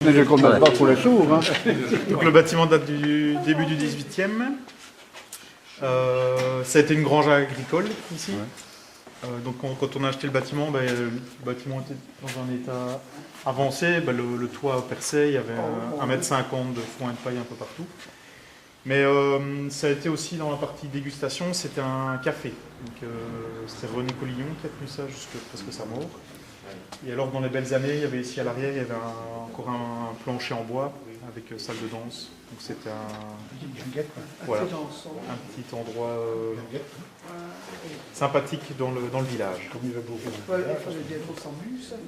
Mais je ne condamne pas pour les sourds. Hein. Donc le bâtiment date du début du 18e. Ça a été une grange agricole ici. Ouais. Donc quand on a acheté le bâtiment était dans un état avancé. Le toit perçait, il y avait 1,50 m de foin et de paille un peu partout. Mais ça a été aussi dans la partie dégustation, c'était un café. Donc c'est René Collignon qui a tenu ça jusqu'à presque sa mort. Et alors dans les belles années, il y avait ici à l'arrière, il y avait encore un plancher en bois avec salle de danse. Donc c'était voilà, un petit endroit sympathique dans le village.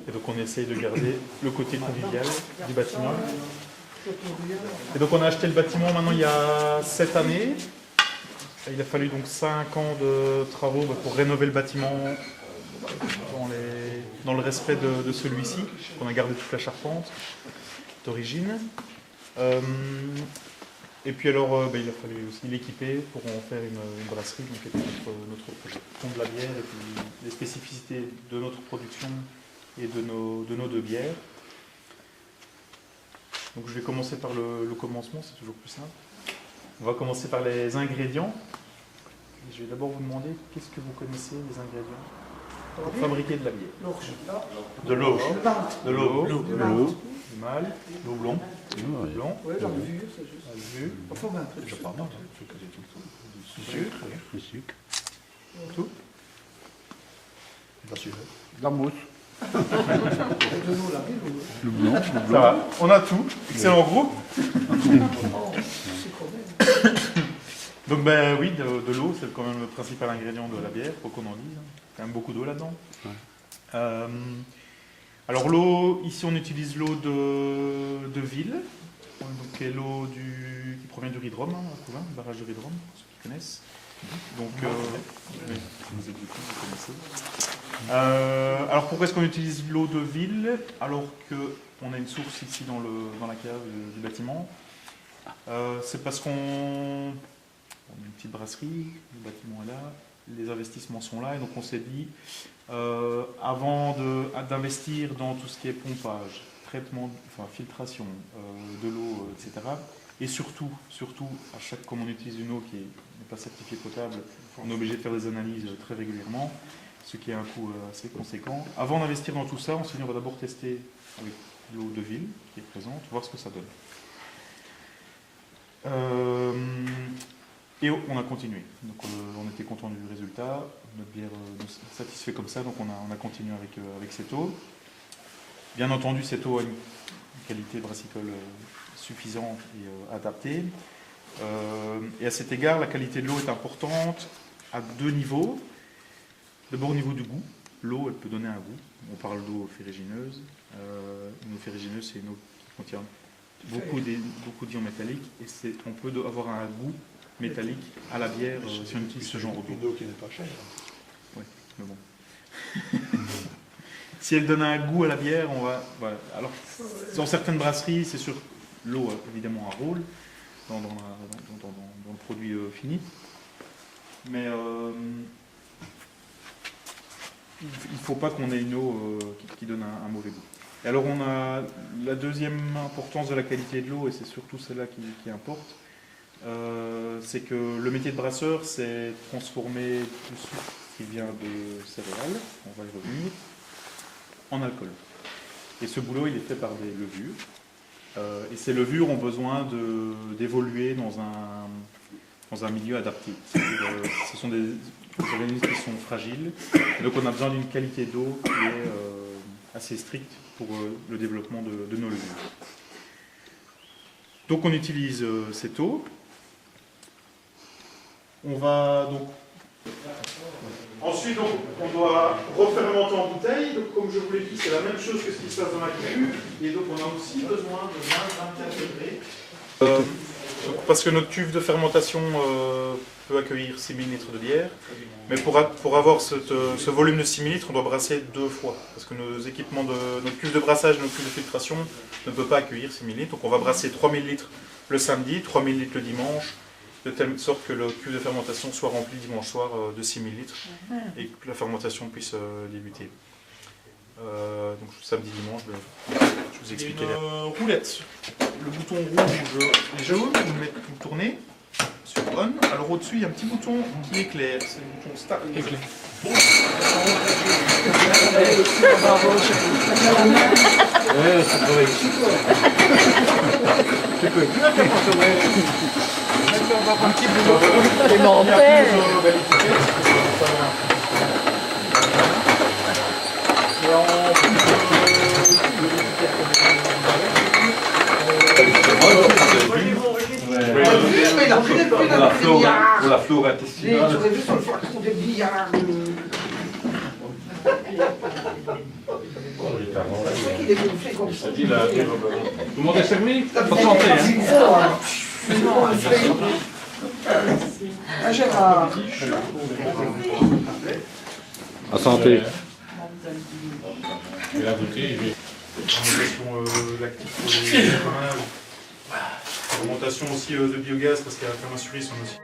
Et donc on essaye de garder le côté convivial du bâtiment. Et donc on a acheté le bâtiment maintenant il y a 7 années. Il a fallu donc 5 ans de travaux pour rénover le bâtiment dans le respect de celui-ci. On a gardé toute la charpente d'origine. Et puis alors il a fallu aussi l'équiper pour en faire une brasserie, donc c'était notre projet. Fond de la bière et puis les spécificités de notre production et de nos deux bières. Donc je vais commencer par le commencement, c'est toujours plus simple. On va commencer par les ingrédients. Je vais d'abord vous demander qu'est-ce que vous connaissez des ingrédients pour fabriquer de la bière. De l'eau. De l'eau. Du malt. L'eau blanc. Blanc. Le jus. Je parle pas. Du sucre. Tout. La mousse. Le blanc. Ça va, on a tout. Excellent groupe. Donc oui, de l'eau, c'est quand même le principal ingrédient de la bière, faut qu'on en dise. Il y a quand même beaucoup d'eau là-dedans. Ouais. Alors l'eau, ici on utilise l'eau de ville, donc qui est l'eau qui provient du Ridrom, le barrage du Ridrom, pour ceux qui connaissent. Donc, vous connaissez. Alors pourquoi est-ce qu'on utilise l'eau de ville alors qu'on a une source ici dans la cave du bâtiment? C'est parce qu'on a une petite brasserie, le bâtiment est là, les investissements sont là, et donc on s'est dit, avant d'investir dans tout ce qui est pompage, traitement, filtration de l'eau, etc., et surtout, à chaque, comme on utilise une eau qui n'est pas certifiée potable, on est obligé de faire des analyses très régulièrement, ce qui a un coût assez conséquent. Avant d'investir dans tout ça, on s'est dit on va d'abord tester avec l'eau de ville qui est présente, voir ce que ça donne. Et on a continué. Donc on était content du résultat, notre bière nous satisfait comme ça, donc on a continué avec cette eau. Bien entendu, cette eau a une qualité brassicole suffisante et adaptée. Et à cet égard, la qualité de l'eau est importante à deux niveaux. D'abord au niveau du goût. L'eau, elle peut donner un goût. On parle d'eau ferrugineuse. Une eau ferrugineuse, c'est une eau qui contient beaucoup d'ions métalliques et on peut avoir un goût métallique à la bière si on utilise ce genre d'eau. Une eau qui n'est pas chère. Oui, mais bon. Si elle donne un goût à la bière, on va... Voilà. Alors, dans certaines brasseries, c'est sûr, l'eau a évidemment un rôle dans le produit fini. Mais il ne faut pas qu'on ait une eau qui donne un mauvais goût. Et alors on a la deuxième importance de la qualité de l'eau, et c'est surtout celle-là qui importe, c'est que le métier de brasseur, c'est transformer du sucre qui vient de céréales, on va y revenir, en alcool. Et ce boulot, il est fait par des levures. Et ces levures ont besoin d'évoluer dans un milieu adapté. Ce sont des organismes qui sont fragiles. Et donc on a besoin d'une qualité d'eau qui est assez stricte pour le développement de nos levures. Donc on utilise cette eau. On va donc... Ensuite, donc, on doit refermenter en bouteille. Donc, comme je vous l'ai dit, c'est la même chose que ce qui se passe dans la cuve. Et donc, on a aussi besoin de 20-24 degrés. Parce que notre cuve de fermentation peut accueillir 6000 litres de bière. Mais pour avoir ce volume de 6000 litres, on doit brasser 2 fois. Parce que notre cuve de brassage et notre cuve de filtration ne peut pas accueillir 6000 litres. Donc, on va brasser 3000 litres le samedi, 3000 litres le dimanche, de telle sorte que le cuve de fermentation soit rempli dimanche soir de 6000 litres et que la fermentation puisse débuter. Donc samedi, dimanche, je vous expliquais. Roulette. Le bouton rouge est jaune, vous le tournez sur on. Alors au-dessus, il y a un petit bouton qui éclaire. C'est le bouton start. Éclair. La flore intestinale. J'aurais vu sur le flacon de billard. Il est gonflé comme ça. Tout le monde est servi? Pas de santé, hein. Ah, Gérard. À santé. Et la bouteille, Fermentation lactique pour les grains. Fermentation aussi de biogaz parce qu'à la fermentation ils sont aussi.